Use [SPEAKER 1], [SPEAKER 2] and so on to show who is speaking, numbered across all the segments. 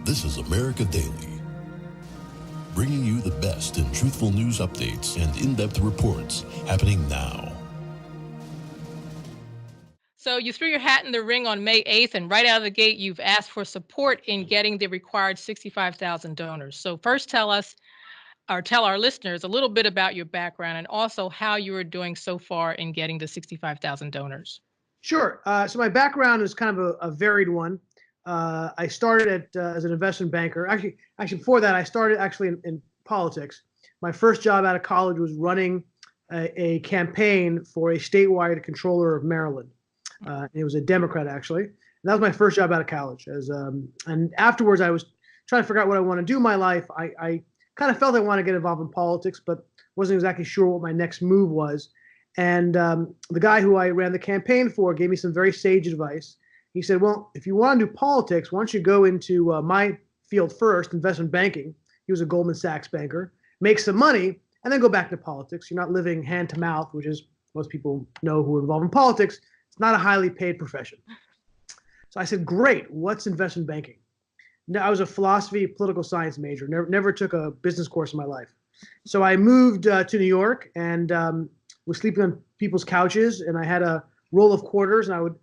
[SPEAKER 1] This is America Daily, bringing you the best in truthful news updates and in-depth reports happening now.
[SPEAKER 2] So you threw your hat in the ring on May 8th, and right out of the gate, you've asked for support in getting the required 65,000 donors. So first tell us, or tell our listeners, a little bit about your background and also how you are doing so far in getting the 65,000 donors.
[SPEAKER 3] Sure. So my background is kind of a varied one. I started as an investment banker. Actually, before that, I started in politics. My first job out of college was running a campaign for a statewide controller of Maryland. It was a Democrat, actually. And that was my first job out of college. And afterwards, I was trying to figure out what I want to do in my life. I kind of felt I wanted to get involved in politics, but wasn't exactly sure what my next move was. And the guy who I ran the campaign for gave me some very sage advice. He said, well, if you want to do politics, why don't you go into my field first, investment banking. He was a Goldman Sachs banker, make some money, and then go back to politics. You're not living hand to mouth, which is most people know who are involved in politics. It's not a highly paid profession. So I said, great, what's investment banking? Now, I was a philosophy, political science major, never took a business course in my life. So I moved to New York and was sleeping on people's couches, and I had a roll of quarters, and I would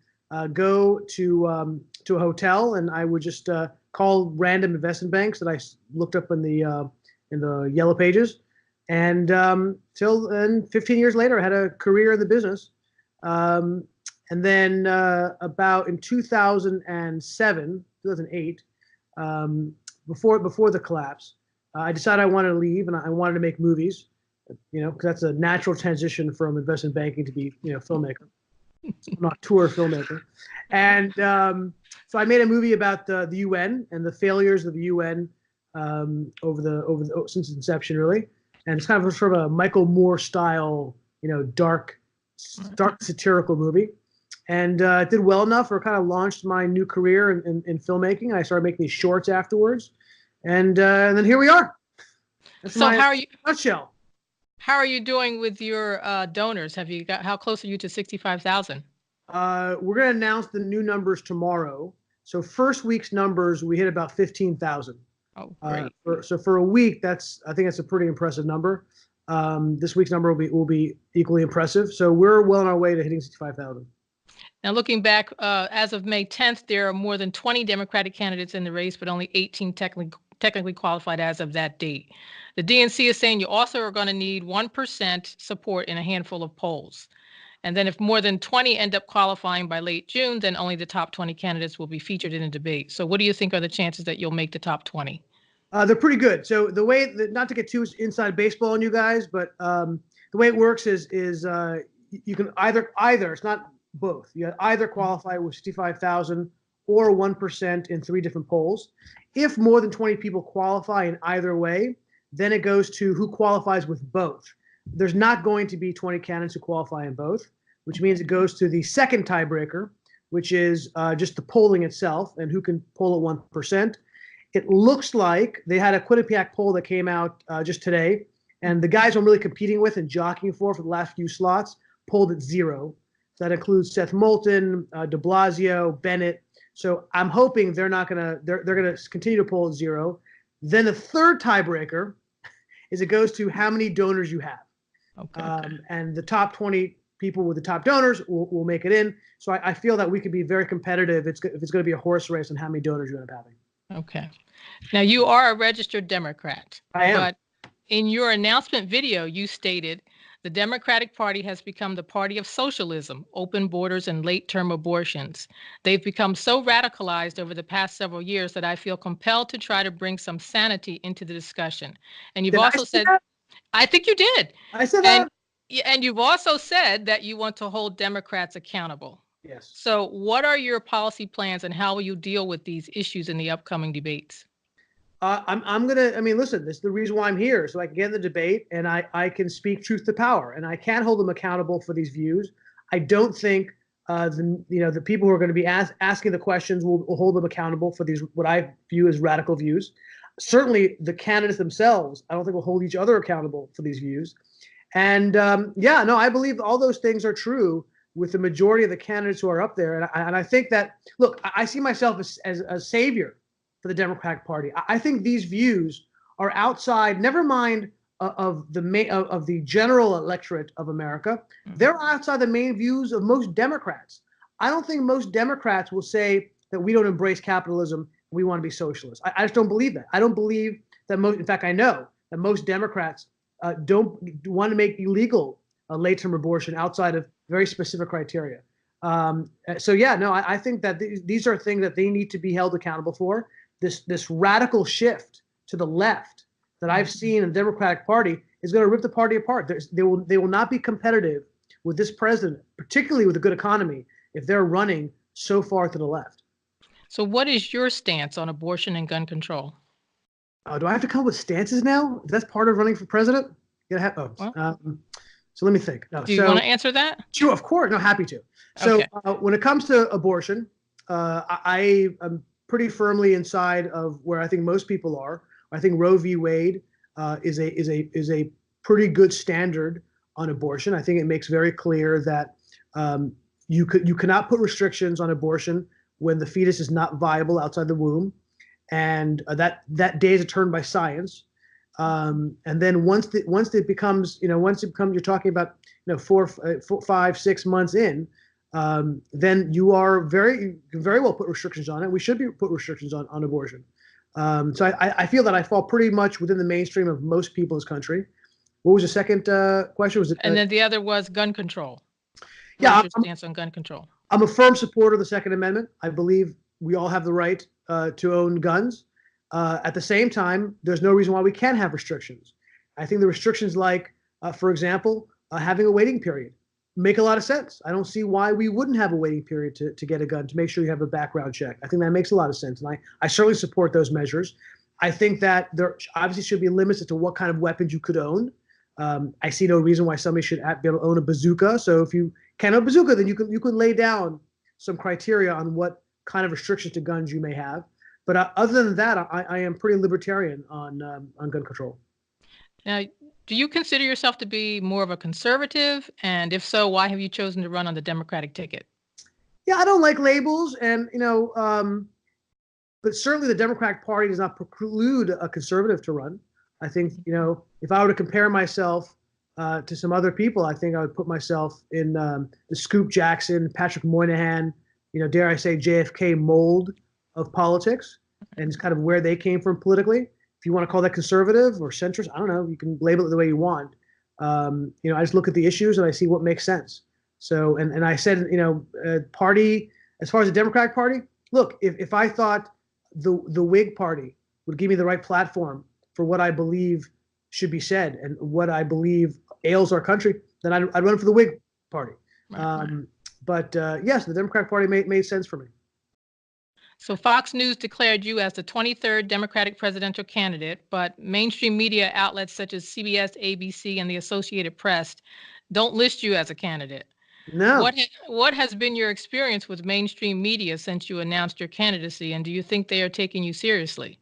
[SPEAKER 3] go to a hotel, and I would just call random investment banks that I looked up in the yellow pages, and till 15 years later, I had a career in the business. And then about in 2007, 2008, before the collapse, I decided I wanted to leave, and I wanted to make movies. Because that's a natural transition from investment banking to be, filmmaker. So I'm not a tour filmmaker. And so I made a movie about the UN and the failures of the UN since its inception, really. And it's kind of sort of a Michael Moore style, dark satirical movie. And it did well enough, or kind of launched my new career in filmmaking. And I started making these shorts afterwards. And then here we are. That's
[SPEAKER 2] so how are you?
[SPEAKER 3] Nutshell.
[SPEAKER 2] How are you doing with your donors? How close are you to 65,000?
[SPEAKER 3] We're going to announce the new numbers tomorrow. So first week's numbers, we hit about 15,000.
[SPEAKER 2] Oh, great.
[SPEAKER 3] So for a week, I think that's a pretty impressive number. This week's number will be equally impressive. So we're well on our way to hitting 65,000.
[SPEAKER 2] Now, looking back, as of May 10th, there are more than 20 Democratic candidates in the race, but only 18 technically qualified as of that date. The DNC is saying you also are going to need 1% support in a handful of polls. And then if more than 20 end up qualifying by late June, then only the top 20 candidates will be featured in a debate. So what do you think are the chances that you'll make the top 20?
[SPEAKER 3] They're pretty good. So the way, not to get too inside baseball on you guys, but the way it works is you can either, it's not both. You either qualify with 65,000 or 1% in 3 different polls. If more than 20 people qualify in either way, then it goes to who qualifies with both. There's not going to be 20 candidates who qualify in both, which means it goes to the second tiebreaker, which is just the polling itself and who can poll at 1%. It looks like they had a Quinnipiac poll that came out just today, and the guys I'm really competing with and jockeying for the last few slots polled at 0. So that includes Seth Moulton, de Blasio, Bennett. So I'm hoping they're going to continue to poll at 0. Then the third tiebreaker is it goes to how many donors you have.
[SPEAKER 2] Okay.
[SPEAKER 3] And the top 20 people with the top donors will make it in. So I feel that we could be very competitive if it's going to be a horse race on how many donors you end up having.
[SPEAKER 2] Okay. Now, you are a registered Democrat.
[SPEAKER 3] I am.
[SPEAKER 2] But in your announcement video, you stated the Democratic Party has become the party of socialism, open borders, and late-term abortions. They've become so radicalized over the past several years that I feel compelled to try to bring some sanity into the discussion. And you've also said, I think you did.
[SPEAKER 3] I said that.
[SPEAKER 2] And you've also said that you want to hold Democrats accountable.
[SPEAKER 3] Yes.
[SPEAKER 2] So what are your policy plans, and how will you deal with these issues in the upcoming debates?
[SPEAKER 3] Listen, this is the reason why I'm here, so I can get in the debate and I can speak truth to power, and I can hold them accountable for these views. I don't think the people who are going to be asking the questions will hold them accountable for these, what I view as radical views. Certainly the candidates themselves, I don't think will hold each other accountable for these views. And I believe all those things are true with the majority of the candidates who are up there. And I think that, look, I see myself as a savior for the Democratic Party. I think these views are outside, never mind of the general electorate of America. They're outside the main views of most Democrats. I don't think most Democrats will say that we don't embrace capitalism, we want to be socialists. I just don't believe that. I don't believe that in fact, I know that most Democrats don't want to make illegal late-term abortion outside of very specific criteria. So yeah, no, I think that these are things that they need to be held accountable for. This radical shift to the left that I've seen in the Democratic Party is going to rip the party apart. They will not be competitive with this president, particularly with a good economy, if they're running so far to the left.
[SPEAKER 2] So what is your stance on abortion and gun control?
[SPEAKER 3] Do I have to come up with stances now? If that's part of running for president? So let me think.
[SPEAKER 2] Do you want to answer that?
[SPEAKER 3] Sure, of course. No, happy to. So
[SPEAKER 2] Okay.
[SPEAKER 3] when it comes to abortion, I am pretty firmly inside of where I think most people are. I think Roe v. Wade is a pretty good standard on abortion. I think it makes very clear that you cannot put restrictions on abortion when the fetus is not viable outside the womb, and that day is determined by science. And then once it becomes, you're talking about 4, 5, 6 months in, then you can very well put restrictions on it. We should put restrictions on abortion. So I feel that I fall pretty much within the mainstream of most people in this country. What was the second question? Was it?
[SPEAKER 2] And then the other was gun control.
[SPEAKER 3] Yeah,
[SPEAKER 2] What's your stance on gun control?
[SPEAKER 3] I'm a firm supporter of the Second Amendment. I believe we all have the right to own guns. At the same time, there's no reason why we can't have restrictions. I think the restrictions like, for example, having a waiting period make a lot of sense. I don't see why we wouldn't have a waiting period to get a gun, to make sure you have a background check. I think that makes a lot of sense, and I certainly support those measures. I think that there obviously should be limits as to what kind of weapons you could own. I see no reason why somebody should be able to own a bazooka. So if you can own a bazooka, then you can lay down some criteria on what kind of restrictions to guns you may have. But other than that, I am pretty libertarian on gun control.
[SPEAKER 2] Now, do you consider yourself to be more of a conservative? And if so, why have you chosen to run on the Democratic ticket?
[SPEAKER 3] Yeah, I don't like labels, and but certainly the Democratic Party does not preclude a conservative to run. I think if I were to compare myself to some other people, I think I would put myself in the Scoop Jackson, Patrick Moynihan, dare I say JFK mold of politics, and it's kind of where they came from politically. If you want to call that conservative or centrist, I don't know. You can label it the way you want. I just look at the issues and I see what makes sense. So, and I said, party, as far as the Democratic Party, look, if I thought the Whig Party would give me the right platform for what I believe should be said and what I believe ails our country, then I'd run for the Whig Party. Right. But yes, the Democratic Party made sense for me.
[SPEAKER 2] So Fox News declared you as the 23rd Democratic presidential candidate, but mainstream media outlets such as CBS, ABC, and the Associated Press don't list you as a candidate.
[SPEAKER 3] No.
[SPEAKER 2] What has been your experience with mainstream media since you announced your candidacy, and do you think they are taking you seriously?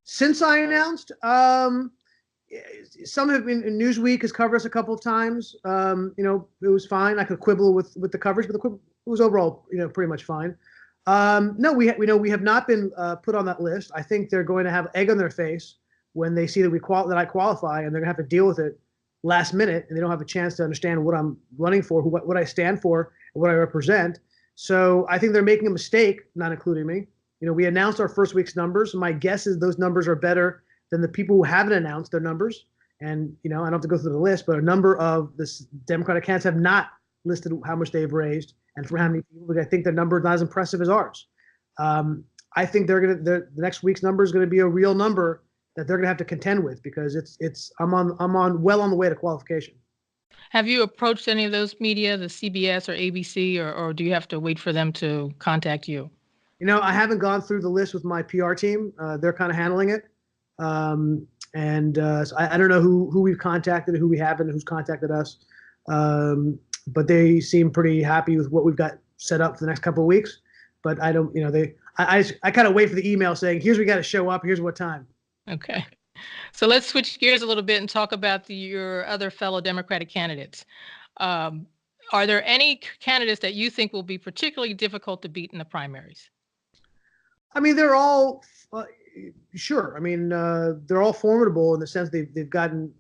[SPEAKER 3] Since I announced, some have been. Newsweek has covered us a couple of times. It was fine. I could quibble with the coverage, but it was overall, pretty much fine. No, we have not been put on that list. I think they're going to have egg on their face when they see that that I qualify, and they're going to have to deal with it last minute, and they don't have a chance to understand what I'm running for, what I stand for, and what I represent. So I think they're making a mistake not including me. We announced our first week's numbers. My guess is those numbers are better than the people who haven't announced their numbers. And I don't have to go through the list, but a number of the Democratic candidates have not listed how much they've raised and for how many people. Because I think their number is not as impressive as ours. I think the next week's number is going to be a real number that they're going to have to contend with, because I'm well on the way to qualification.
[SPEAKER 2] Have you approached any of those media, the CBS or ABC, or do you have to wait for them to contact you?
[SPEAKER 3] I haven't gone through the list with my PR team. They're kind of handling it. So I don't know who we've contacted, who we haven't, who's contacted us. But they seem pretty happy with what we've got set up for the next couple of weeks. But I don't, I kind of wait for the email saying, here's we got to show up, here's what time.
[SPEAKER 2] Okay. So let's switch gears a little bit and talk about your other fellow Democratic candidates. Are there any candidates that you think will be particularly difficult to beat in the primaries?
[SPEAKER 3] I mean, they're all sure. I mean, they're all formidable in the sense they've gotten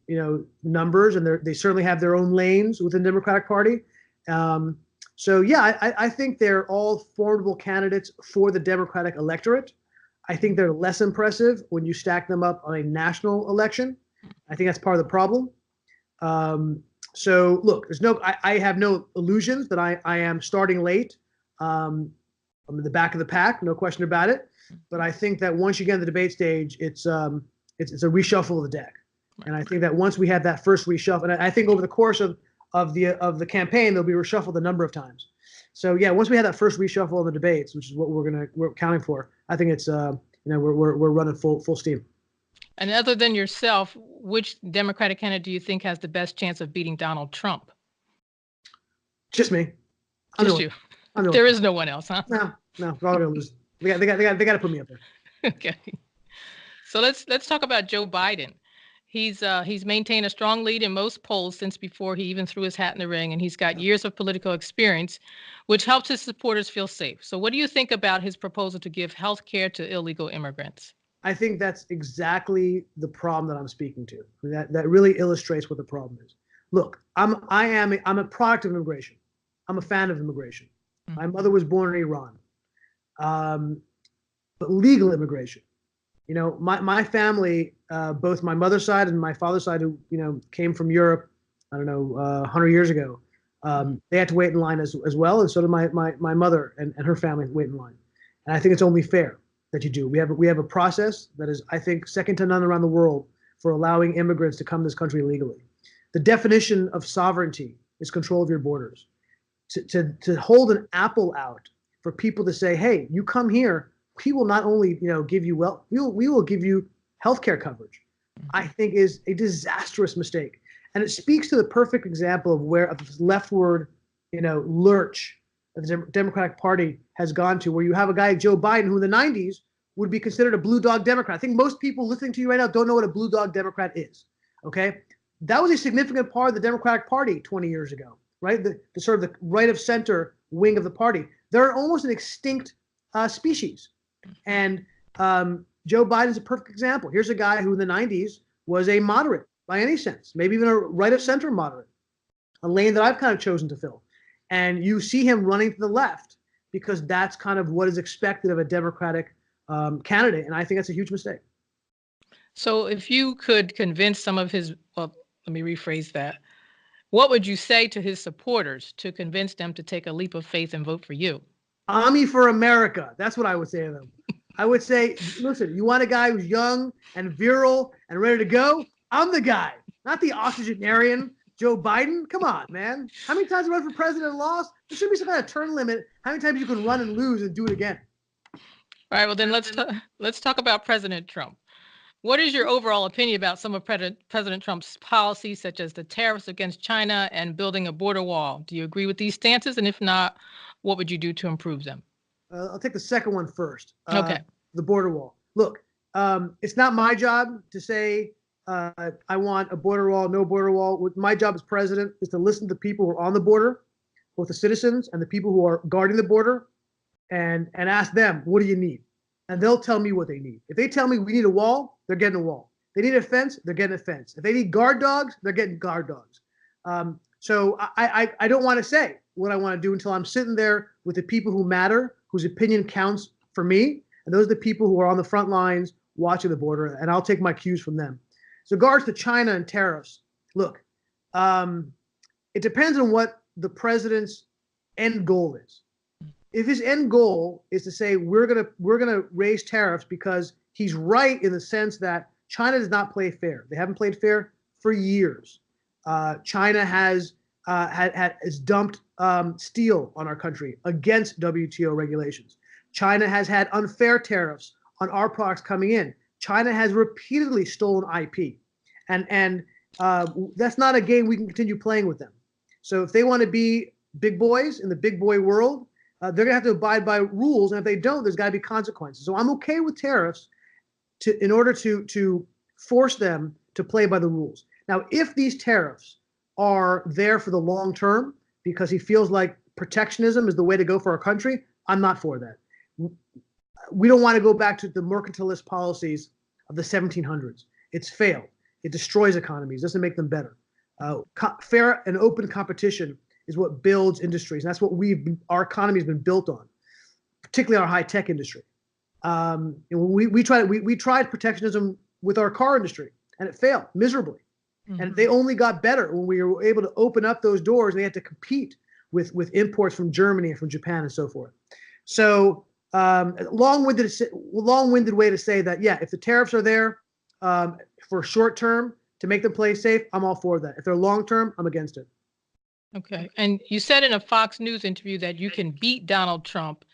[SPEAKER 3] numbers, and they certainly have their own lanes within the Democratic Party. So yeah, I think they're all formidable candidates for the Democratic electorate. I think they're less impressive when you stack them up on a national election. I think that's part of the problem. So look, I have no illusions that I am starting late. I'm in the back of the pack, no question about it. But I think that once you get in the debate stage, it's a reshuffle of the deck. And I think that once we have that first reshuffle, and I think over the course of the campaign, they'll be reshuffled a number of times. So yeah, once we have that first reshuffle of the debates, which is what we're counting for, I think it's we're running full steam.
[SPEAKER 2] And other than yourself, which Democratic candidate do you think has the best chance of beating Donald Trump?
[SPEAKER 3] Just me.
[SPEAKER 2] Just you. There is no one else, huh?
[SPEAKER 3] No, we're all gonna lose. They got to put me up there.
[SPEAKER 2] Okay. So let's talk about Joe Biden. He's maintained a strong lead in most polls since before he even threw his hat in the ring, and he's got years of political experience, which helps his supporters feel safe. So what do you think about his proposal to give health care to illegal immigrants?
[SPEAKER 3] I think that's exactly the problem that I'm speaking to. That really illustrates what the problem is. Look, I'm a product of immigration. I'm a fan of immigration. Mm-hmm. My mother was born in Iran. But legal immigration, my family, both my mother's side and my father's side, who came from Europe, 100 years ago, they had to wait in line as well, and so did my mother and her family wait in line. And I think it's only fair that you do. We have a process that is, I think, second to none around the world for allowing immigrants to come to this country legally. The definition of sovereignty is control of your borders. To hold an apple out for people to say, hey, you come here, we will not only give you we will give you healthcare coverage. I think is a disastrous mistake, and it speaks to the perfect example of this leftward lurch that the Democratic Party has gone to, where you have a guy, Joe Biden, who in the 90s would be considered a blue dog Democrat. I think most people listening to you right now don't know what a blue dog Democrat is. Okay, that was a significant part of the Democratic Party 20 years ago, right? The sort of the right of center wing of the party. They're almost an extinct species. And Joe Biden's a perfect example. Here's a guy who in the 90s was a moderate by any sense, maybe even a right of center moderate, a lane that I've kind of chosen to fill. And you see him running to the left because that's kind of what is expected of a Democratic candidate. And I think that's a huge mistake.
[SPEAKER 2] So if you could convince some of his, well, let me rephrase that. What would you say to his supporters to convince them to take a leap of faith and vote for you?
[SPEAKER 3] Ami for America. That's what I would say to them. I would say, listen, you want a guy who's young and virile and ready to go? I'm the guy, not the octogenarian Joe Biden. Come on, man. How many times you run for president and lost? There should be some kind of term limit. How many times you can run and lose and do it again?
[SPEAKER 2] All right. Well, then let's talk about President Trump. What is your overall opinion about some of President Trump's policies, such as the tariffs against China and building a border wall? Do you agree with these stances? And if not, what would you do to improve them?
[SPEAKER 3] I'll take the second one first.
[SPEAKER 2] Okay.
[SPEAKER 3] The border wall. Look, it's not my job to say I want a border wall, no border wall. My job as president is to listen to the people who are on the border, both the citizens and the people who are guarding the border, and ask them, what do you need? And they'll tell me what they need. If they tell me we need a wall, they're getting a wall. They need a fence, they're getting a fence. If they need guard dogs, they're getting guard dogs. So I don't want to say what I want to do until I'm sitting there with the people who matter, whose opinion counts for me. And those are the people who are on the front lines watching the border, and I'll take my cues from them. So regards to China and tariffs, look, it depends on what the president's end goal is. If his end goal is to say we're gonna raise tariffs because he's right in the sense that China does not play fair. They haven't played fair for years. China has dumped steel on our country against WTO regulations. China has had unfair tariffs on our products coming in. China has repeatedly stolen IP, and that's not a game we can continue playing with them. So if they want to be big boys in the big boy world, they're going to have to abide by rules, and if they don't, there's got to be consequences. So I'm okay with tariffs in order to force them to play by the rules. Now, if these tariffs are there for the long term because he feels like protectionism is the way to go for our country, I'm not for that. we don't want to go back to the mercantilist policies of the 1700s. It's failed. It destroys economies, doesn't make them better. Fair and open competition is what builds industries. And that's what our economy has been built on, particularly our high-tech industry. We tried protectionism with our car industry, and it failed miserably. Mm-hmm. And they only got better when we were able to open up those doors. And they had to compete with imports from Germany and from Japan and so forth. So long-winded way to say that, yeah, if the tariffs are there for short term to make them play safe, I'm all for that. If they're long-term, I'm against it.
[SPEAKER 2] Okay. And you said in a Fox News interview that you can beat Donald Trump.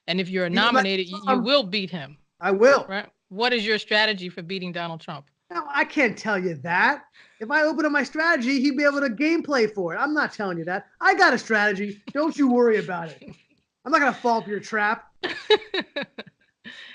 [SPEAKER 2] And if you're nominated, you will beat him.
[SPEAKER 3] I will.
[SPEAKER 2] Right? What is your strategy for beating Donald Trump?
[SPEAKER 3] No, I can't tell you that. If I open up my strategy, he'd be able to gameplay for it. I'm not telling you that. I got a strategy. Don't you worry about it. I'm not going to fall for your trap.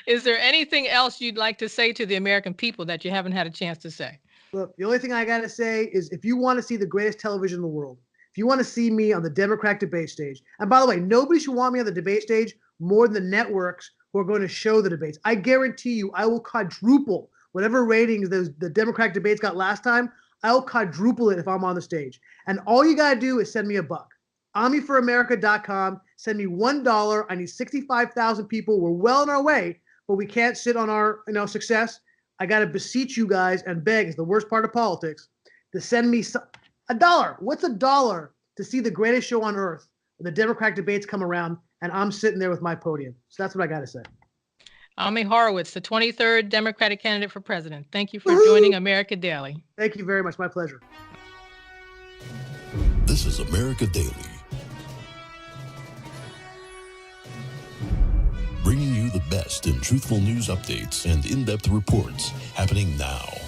[SPEAKER 2] Is there anything else you'd like to say to the American people that you haven't had a chance to say?
[SPEAKER 3] Look, the only thing I got to say is if you want to see the greatest television in the world, if you want to see me on the Democratic debate stage, and by the way, nobody should want me on the debate stage more than the networks who are going to show the debates. I guarantee you I will quadruple whatever ratings the Democratic debates got last time. I'll quadruple it if I'm on the stage. And all you got to do is send me a buck. AmiForAmerica.com. Send me $1. I need 65,000 people. We're well on our way, but we can't sit on our success. I got to beseech you guys and beg, it's the worst part of politics, to send me $1. What's $1 to see the greatest show on earth when the Democratic debates come around and I'm sitting there with my podium? So that's what I got to say.
[SPEAKER 2] Ami Horowitz, the 23rd Democratic candidate for president. Thank you for joining America Daily.
[SPEAKER 3] Thank you very much. My pleasure.
[SPEAKER 1] This is America Daily, bringing you the best in truthful news updates and in-depth reports happening now.